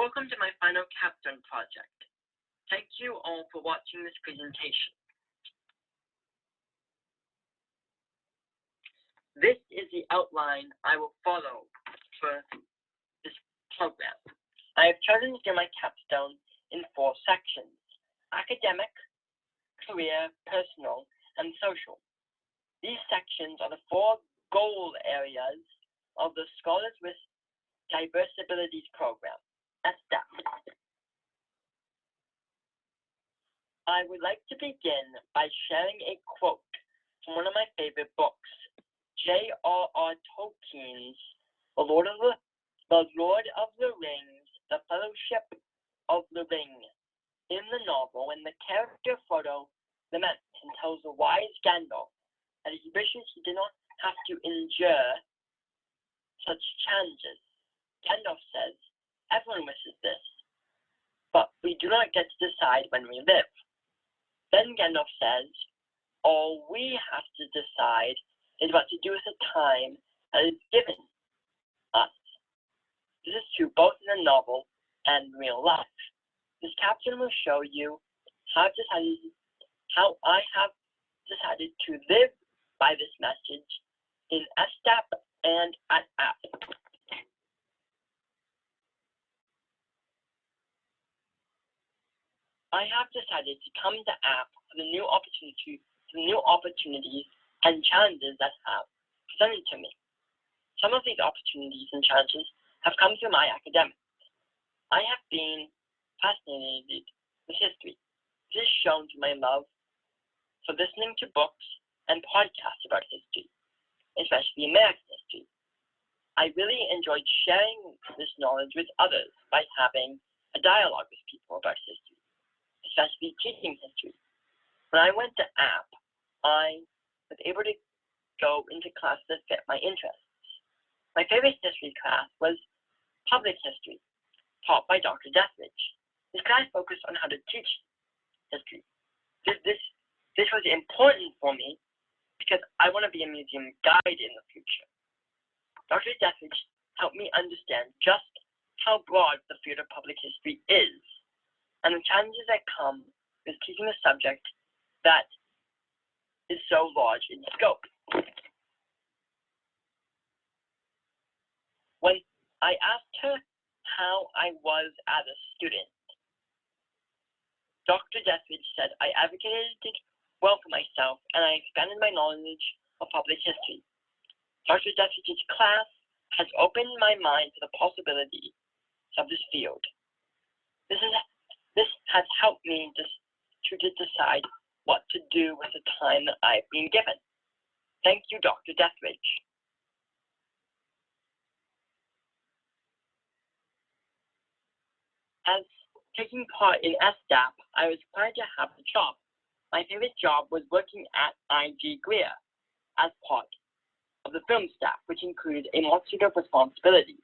Welcome to my final Capstone project. Thank you all for watching this presentation. This is the outline I will follow for this program. I have chosen to do my capstone in 4 sections: academic, career, personal, and social. These sections are the 4 goal areas of the Scholars with Diverse Abilities program, SDAP. I would like to begin by sharing a quote from one of my favorite books, J.R.R. Tolkien's The Lord of the Rings, The Fellowship of the Ring. In the novel, when the character Frodo laments and tells the wise Gandalf that he wishes he did not have to endure such challenges, Gandalf says, "Everyone wishes this, but we do not get to decide when we live." Then Gandalf says, "All we have to decide is what to do with the time that is given us." This is true both in the novel and real life. This caption will show you how I have decided to live by this message in SDAP and at app. I have decided to come to app for the new opportunities and challenges that have presented to me. Some of these opportunities and challenges have come through my academics. I have been fascinated with history. This is shown through my love for listening to books and podcasts about history, especially American history. I really enjoyed sharing this knowledge with others by having a dialogue with people about history, especially teaching history. When I went to app, I was able to go into classes that fit my interests. My favorite history class was public history, taught by Dr. Deathridge. This class focused on how to teach history. This was important for me because I want to be a museum guide in the future. Dr. Deathridge helped me understand just how broad the field of public history is and the challenges that come with teaching a subject that is so large in scope. When I asked her how I was as a student, Dr. Deathridge said I advocated well for myself and I expanded my knowledge of public history. Dr. Deathridge's class has opened my mind to the possibilities of this field. This has helped me to decide what to do with the time that I've been given. Thank you, Dr. Deathridge. As taking part in SDAP, I was glad to have a job. My favorite job was working at IG Greer as part of the film staff, which included a multitude of responsibilities.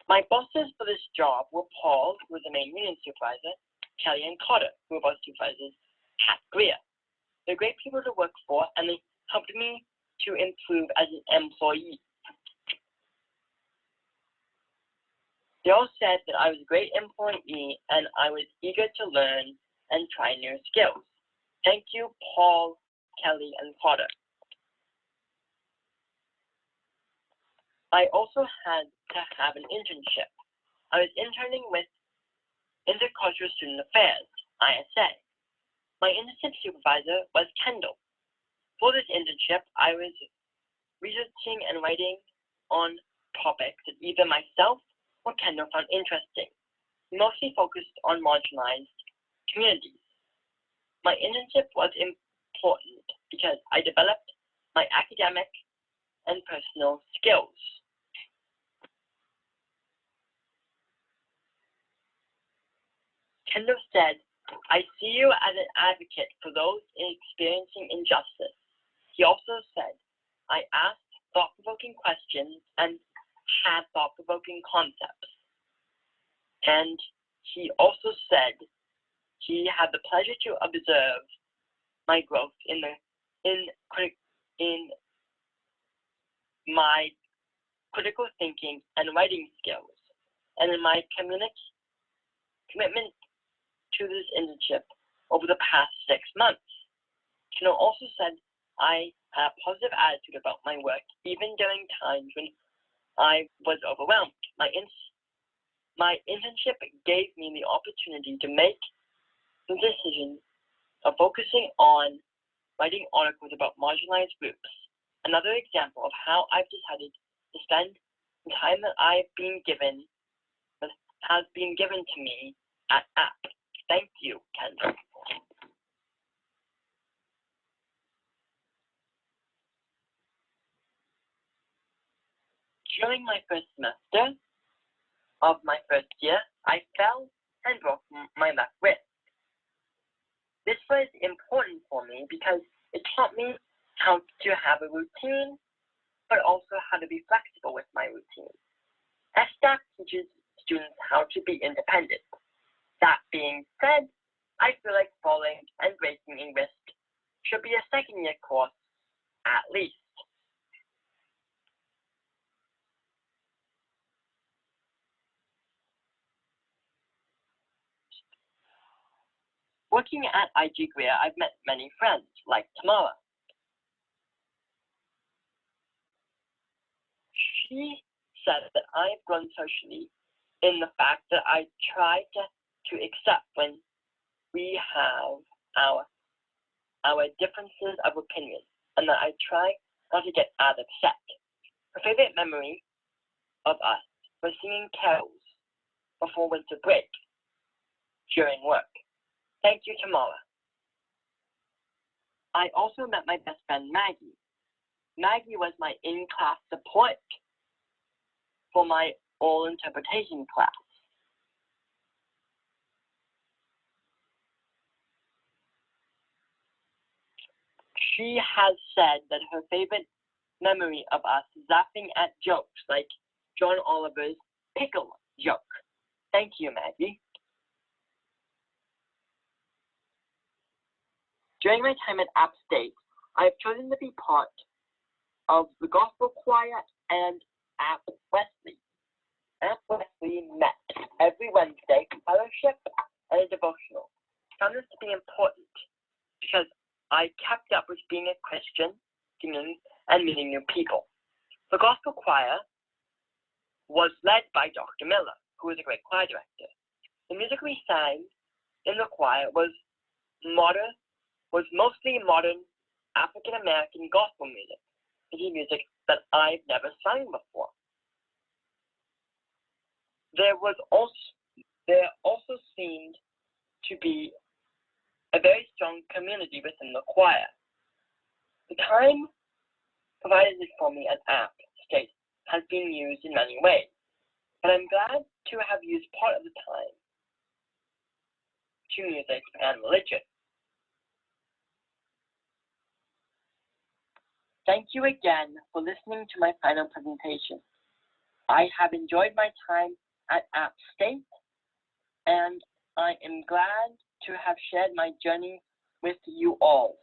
My bosses for this job were Paul, who was the main union supervisor, Kelly and Carter, who were both supervisors at Greer. They're great people to work for, and they helped me to improve as an employee. They all said that I was a great employee and I was eager to learn and try new skills. Thank you, Paul, Kelly, and Carter. I also had to have an internship. I was interning with Intercultural Student Affairs, ISA. My internship supervisor was Kendall. For this internship, I was researching and writing on topics that either myself or Kendall found interesting, mostly focused on marginalized communities. My internship was important because I developed my academic and personal skills. Kendall said, "I see you as an advocate for those experiencing injustice." He also said, "I asked thought-provoking questions and had thought-provoking concepts." And he also said he had the pleasure to observe my growth in my critical thinking, and writing skills. And in my commitment to this internship over the past 6 months. Kendall also said I had a positive attitude about my work, even during times when I was overwhelmed. My internship gave me the opportunity to make the decision of focusing on writing articles about marginalized groups. Another example of how I've decided to spend the time that has been given to me at app. Thank you, Kendall. During my first semester of my first year, I fell and broke my left wrist. This was important for me because it taught me how to have a routine, but also how to be flexible with my routine. STAC teaches students how to be independent. That being said, I feel like falling and breaking a wrist should be a second-year course at least. Working at IG Greer, I've met many friends, like Tamara. She said that I've grown socially in the fact that I try to accept when we have our differences of opinion, and that I try not to get out upset. Her favorite memory of us was singing carols before winter break during work. Thank you, Tamara. I also met my best friend, Maggie. Maggie was my in-class support for my oral interpretation class. She has said that her favorite memory of us is laughing at jokes like John Oliver's Pickle joke. Thank you, Maggie. During my time at App State, I have chosen to be part of the gospel choir and App Wesley. App Wesley met every Wednesday for fellowship and a devotional. I found this to be important because I kept up with being a Christian, singing, and meeting new people. The gospel choir was led by Dr. Miller, who was a great choir director. The music we sang in the choir was mostly modern African American gospel music, music that I've never sung before. There also seemed to be a very strong community within the choir. The time provided for me at App State has been used in many ways, but I'm glad to have used part of the time to music and religion. Thank you again for listening to my final presentation. I have enjoyed my time at App State, and I am glad to have shared my journey with you all.